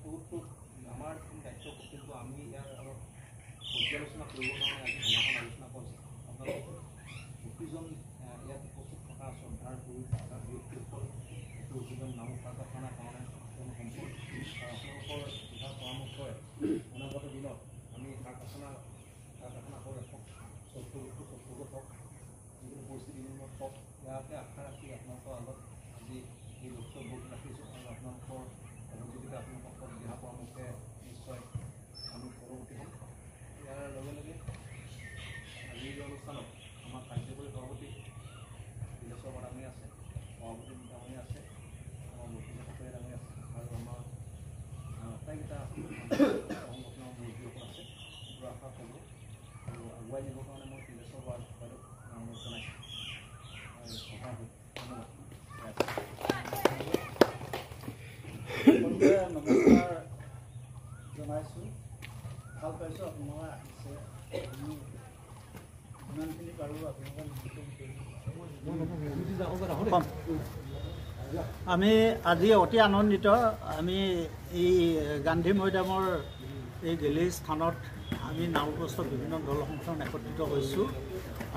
সত্তৰটো আমাৰ দায়িত্ব, কিন্তু আমি ইয়াৰ অলপ পৰ্যালোচনা কৰিবৰ কাৰণে আজি সমাধান আলোচনা কৰিছোঁ। আপোনালোক প্ৰতিজন ইয়াত উপস্থিত থকা শ্ৰদ্ধাৰ পুৰুষ থকা ব্যক্তিসকল প্ৰতিজন নাম কাৰখানাৰ কাৰণে সম্পূৰ্ণ আপোনালোকৰ দিহা পৰামৰ্শই অনাগত দিনত আমি কাৰখানা কৰি হওক, চতুৰ্থ হওক, যিকোনো পৰিস্থিতি নিয়মত হওক, ইয়াকে আশা ৰাখি আপোনালোকৰ আগত আজি এই বক্তব্য ৰাখিছোঁ। আৰু আপোনালোকৰ সহযোগিতা আপোনালোকৰ দিহা পৰামৰ্শে নিশ্চয় আমি পৰৱৰ্তী হ'ম। ইয়াৰ লগে লগে আজিৰ অনুষ্ঠানত আমাৰ কাৰ্যকৰী সভাপতি বিলেশ্বৰ ডাঙৰী আছে, সভাপতি ডাঙৰী আছে, আমাৰ বৰ্তমান ডাঙৰী আছে, আৰু আমাৰ আটাইকেইটা সংগঠনৰ মুৰব্বীসকল আছে। এইবোৰ আশা কৰোঁ আৰু আগুৱাই নিবৰ কাৰণে মই বিলেশ্বৰ বাইদেউক অনুৰোধ জনাইছোঁ। সহায় হ'ল। ধন্যবাদ। নমস্কাৰ জনাইছোঁ। ভাল পাইছোঁ আপোনালোকে আহিছে। আমি যিমানখিনি পাৰোঁ আপোনালোকৰ আমি আজি অতি আনন্দিত। আমি এই গান্ধী মৈদামৰ এই গেলেৰী স্থানত আমি নাওপ্ৰস্থ বিভিন্ন দল সংগঠন একত্ৰিত হৈছোঁ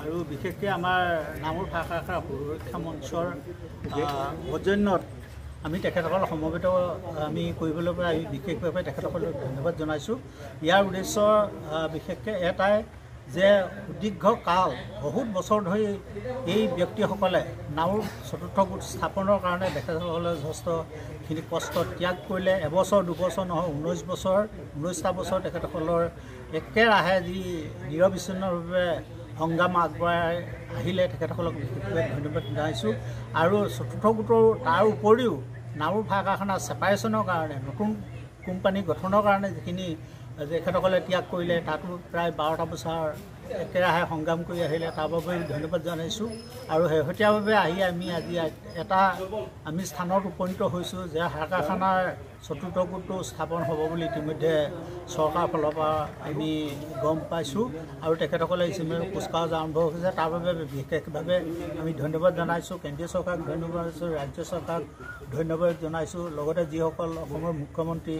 আৰু বিশেষকৈ আমাৰ নামৰ ভাষা সুৰক্ষা মঞ্চৰ সৌজন্যত আমি তেখেতসকল সমবেত আমি কৰিবলৈ পৰা আমি বিশেষভাৱে তেখেতসকলক ধন্যবাদ জনাইছোঁ। ইয়াৰ উদ্দেশ্য বিশেষকৈ এটাই যে সুদীৰ্ঘ কাল বহুত বছৰ ধৰি এই ব্যক্তিসকলে নাওৰ চতুৰ্থ গোট স্থাপনৰ কাৰণে তেখেতসকলে যথেষ্টখিনি কষ্ট ত্যাগ কৰিলে। এবছৰ দুবছৰ নহয়, 19টা বছৰ তেখেতসকলৰ একেৰাহে যি নিৰবিচ্ছিন্নভাৱে সংগ্ৰাম আগবঢ়াই আহিলে, তেখেতসকলক বিশেষভাৱে ধন্যবাদ জনাইছোঁ। আৰু চতুৰ্থ গোটৰ তাৰ উপৰিও নাওৰ কাৰখানা ছেপাৰেশ্যনৰ কাৰণে, নতুন কোম্পানী গঠনৰ কাৰণে যিখিনি তেখেতসকলে ত্যাগ কৰিলে, তাতো প্ৰায় 12টা বছৰ একেৰাহে সংগ্ৰাম কৰি আহিলে, তাৰ বাবে ধন্যবাদ জনাইছোঁ। আৰু শেহতীয়াভাৱে আহি আমি আজি এটা স্থানত উপনীত হৈছোঁ যে কাৰখানাৰ চতুৰ্থ গোটটো স্থাপন হ'ব বুলি ইতিমধ্যে চৰকাৰৰ ফালৰ পৰা আমি গম পাইছোঁ আৰু তেখেতসকলে ইতিমধ্যে কুচকাৱাজ আৰম্ভ হৈছে। তাৰ বাবে বিশেষভাৱে আমি ধন্যবাদ জনাইছোঁ। কেন্দ্ৰীয় চৰকাৰক ধন্যবাদ জনাইছোঁ, ৰাজ্য চৰকাৰক ধন্যবাদ জনাইছোঁ। লগতে যিসকল অসমৰ মুখ্যমন্ত্ৰী,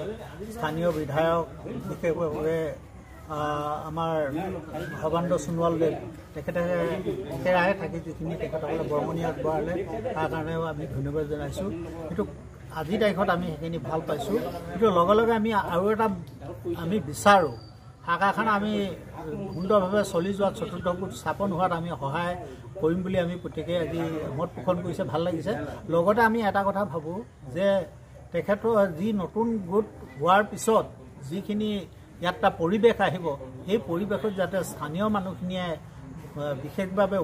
স্থানীয় বিধায়ক, বিশেষভাৱে আমাৰ সৰ্বানন্দ সোণোৱালদেৱ, তেখেতে একেৰাহে থাকি যিখিনি তেখেতসকলে বৰঙণি আগবঢ়ালে তাৰ কাৰণেও আমি ধন্যবাদ জনাইছোঁ। কিন্তু আজিৰ তাৰিখত আমি সেইখিনি ভাল পাইছোঁ। কিন্তু লগে লগে আমি আৰু এটা আমি বিচাৰোঁ, কাৰখানা আমি সুন্দৰভাৱে চলি যোৱাত, চতুৰ্থ গোট স্থাপন হোৱাত আমি সহায় কৰিম বুলি আমি প্ৰত্যেকেই আজি মত পোষণ কৰিছে, ভাল লাগিছে। লগতে আমি এটা কথা ভাবোঁ যে তেখেতৰ যি নতুন গোট হোৱাৰ পিছত যিখিনি ইয়াত এটা পৰিৱেশ আহিব, সেই পৰিৱেশত যাতে স্থানীয় মানুহখিনিয়ে বিশেষভাৱে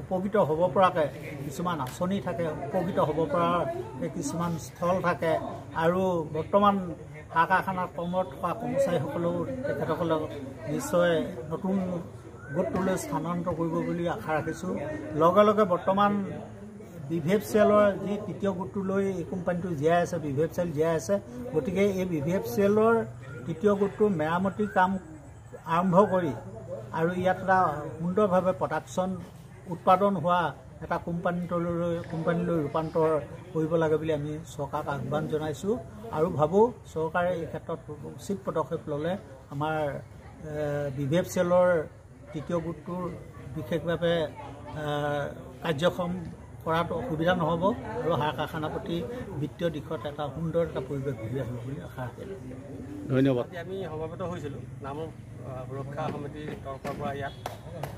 উপকৃত হ'ব পৰাকৈ কিছুমান আঁচনি থাকে, উপকৃত হ'ব পৰাকৈ কিছুমান স্থল থাকে, আৰু বৰ্তমান কাৰখানাত কৰ্মৰত থকা কৰ্মচাৰীসকলেও তেখেতসকলক নিশ্চয় নতুন গোটটোলৈ স্থানান্তৰ কৰিব বুলি আশা ৰাখিছোঁ। লগে লগে বৰ্তমান BVFCLৰ যি তৃতীয় গোটটোলৈ এই কোম্পানীটো জীয়াই আছে, BVFCL জীয়াই আছে। গতিকে এই BVFCLৰ তৃতীয় গোটটোৰ মেৰামতিৰ কাম আৰম্ভ কৰি আৰু ইয়াত এটা সুন্দৰভাৱে প্ৰডাকশ্যন উৎপাদন হোৱা এটা কোম্পানীলৈ ৰূপান্তৰ কৰিব লাগে বুলি আমি চৰকাৰক আহ্বান জনাইছোঁ আৰু ভাবোঁ চৰকাৰে এই ক্ষেত্ৰত উচিত পদক্ষেপ ল'লে আমাৰ BVFCLৰ তৃতীয় গোটটোৰ বিশেষভাৱে কাৰ্যক্ষম কৰাটো অসুবিধা নহ'ব আৰু কাৰখানাৰ প্ৰতি বিত্তীয় দিশত এটা সুন্দৰ এটা পৰিৱেশ ঘূৰি আহিব বুলি আশা ৰাখিলোঁ। ধন্যবাদ। আমি সমবেত হৈছিলোঁ নাম সুৰক্ষা সমিতিৰ তৰফৰ পৰা ইয়াত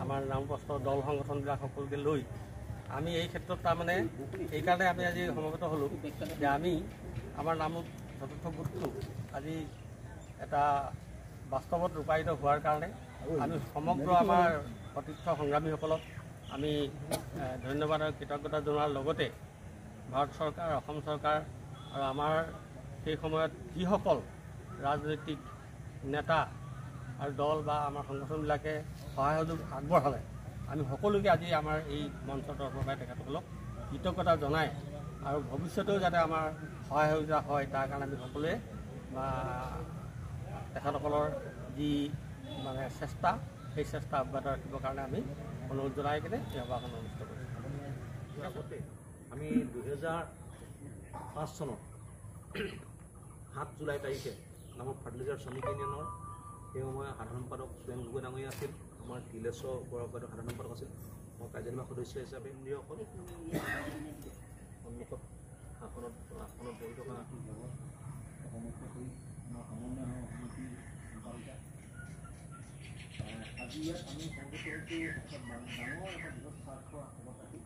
আমাৰ নামপ্ৰস্থ দল সংগঠনবিলাক সকলোকে লৈ আমি এই ক্ষেত্ৰত তাৰমানে এইকাৰণে আমি আজি সমবেত হ'লোঁ যে আমি আমাৰ নাম চতুৰ্থ গোটটো আজি এটা বাস্তৱত ৰূপায়িত হোৱাৰ কাৰণে আমি সমগ্ৰ আমাৰ সতীৰ্থ সংগ্ৰামীসকলক আমি ধন্যবাদ আৰু কৃতজ্ঞতা জনোৱাৰ লগতে ভাৰত চৰকাৰ, অসম চৰকাৰ আৰু আমাৰ সেই সময়ত যিসকল ৰাজনৈতিক নেতা আৰু দল বা আমাৰ সংগঠনবিলাকে সহায় সহযোগ আগবঢ়ালে, আমি সকলোকে আজি আমাৰ এই মঞ্চৰ তৰফৰ পৰাই তেখেতসকলক কৃতজ্ঞতা জনাই আৰু ভৱিষ্যতেও যাতে আমাৰ সহায় সহযোগিতা হয় তাৰ কাৰণে আমি সকলোৱে তেখেতসকলৰ যি মানে চেষ্টা, সেই চেষ্টা অব্যাহত ৰাখিবৰ কাৰণে আমি অনুৰোধ জনাই কিনে এই সভাখন অনুষ্ঠিত কৰিছোঁ। আগতে আমি 2005 চনত 7 জুলাই তাৰিখে নামৰ ফাৰ্টিলাইজাৰ শ্ৰমিক ইউনিয়নৰ সেই সময়ত সাধাৰণ সম্পাদক স্বয়ং গগৈ ডাঙৰীয়া আছিল, আমাৰ তিলেশ্বৰ বৰা বাইদেউ সাধাৰণ সম্পাদক আছিল, মই কাৰ্যনিৰ্বাহক সদস্য হিচাপে ইন্দ্ৰিয়সকল সন্মুখত আসনত বহি থকা সমস্যা কৰি আমাৰ সমন্বয় সমিতি সম্পাদিকা আজি ইয়াত আমি সংগত হৈছোঁ ডাঙৰ এটা বৃহৎ স্বাৰ্থ আগত ৰাখি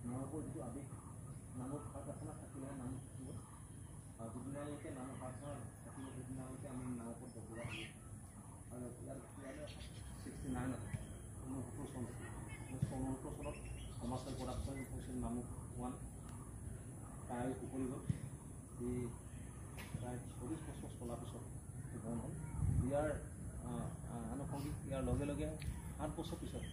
নামৰূপৰ যিটো আৱেগ নামৰ প্ৰাৰ্থনা থাকিলেহে নাম থাকিব আৰু যিদিনালৈকে নামৰ প্ৰাৰ্থনা থাকিব সেইদিনালৈকে আমি নামৰূপত বসবাস কৰিম আৰু ইয়াত 69 ঊনসত্তৰ চন 69 চনত সমাজৰ প্ৰডাকশ্যন হৈছিল নামৰূপ 1 তাই উপৰি গ'ল এই প্ৰায় 40 বছৰ চলাৰ পিছত ভ্ৰমণ হ'ল। ইয়াৰ আনুষংগিক ইয়াৰ লগে লগে 8 বছৰ পিছত